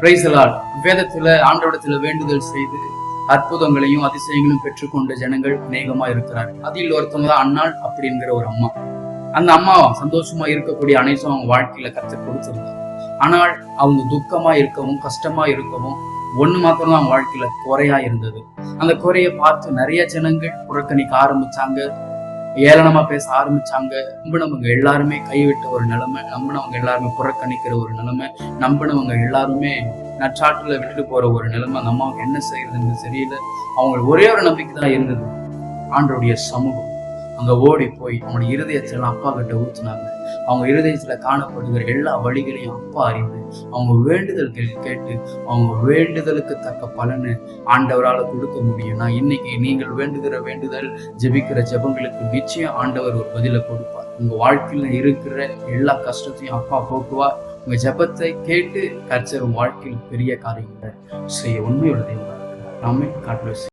Praise the Lord. வேதத்துல ஆண்டவரிடத்துல வேண்டுதல் செய்து அற்புதங்களையும் அதிசயங்களையும் பெற்றுக்கொண்ட ஜனங்கள் அநேகமா இருக்கிறார்கள். அதில் ஒருத்தவங்க தான் அன்னாள் அப்படிங்கிற ஒரு அம்மா. அந்த அம்மா சந்தோஷமா இருக்கக்கூடிய அனைத்தும் அவங்க வாழ்க்கையில கற்றுக் கொடுத்திருந்தாங்க. ஆனால் அவங்க துக்கமா இருக்கவும் கஷ்டமா இருக்கவும் ஒண்ணு மாத்திரம் தான் அவங்க வாழ்க்கையில குறையா இருந்தது. அந்த குறையை பார்த்து நிறைய ஜனங்கள் புறக்கணிக்க ஆரம்பிச்சாங்க, ஏளனமா பேச ஆரம்பிச்சாங்க. நம்பினவங்க எல்லாருமே கைவிட்ட ஒரு நிலைமை, நம்பினவங்க எல்லாருமே புறக்கணிக்கிற ஒரு நிலைமை, நம்பினவங்க எல்லாருமே நற்றாட்டுல விட்டுட்டு போற ஒரு நிலைமை. அந்த அம்மாவுக்கு என்ன செய்யறதுன்னு தெரியல. அவங்களுக்கு ஒரே ஒரு நம்பிக்கை தான் இருந்தது, ஆண்டவருடைய சமூகம். அங்க ஓடி போய் அவங்களுடைய இருதயத்தெல்லாம் அப்பா கிட்ட ஊத்துனாங்க. அவங்க இருதயத்துல காணப்படுகிற எல்லா வழிகளையும் அப்பா அறிந்து அவங்க வேண்டுதல்கள் கேட்டு அவங்க வேண்டுதலுக்கு தக்க பலனை ஆண்டவரால் கொடுக்க முடியும். நான் இன்னைக்கு நீங்கள் வேண்டுகிற வேண்டுதல், ஜெபிக்கிற ஜெபங்களுக்கு நிச்சயம் ஆண்டவர் ஒரு பதிலை கொடுப்பார். உங்க வாழ்க்கையில இருக்கிற எல்லா கஷ்டத்தையும் அப்பா போக்குவார். உங்க ஜெபத்தை கேட்டு கர்த்தர் வாழ்க்கையில் பெரிய காரியங்களை செய்ய உண்மையுள்ள தேவனாக இருக்கிறார். ஆமென். God bless you.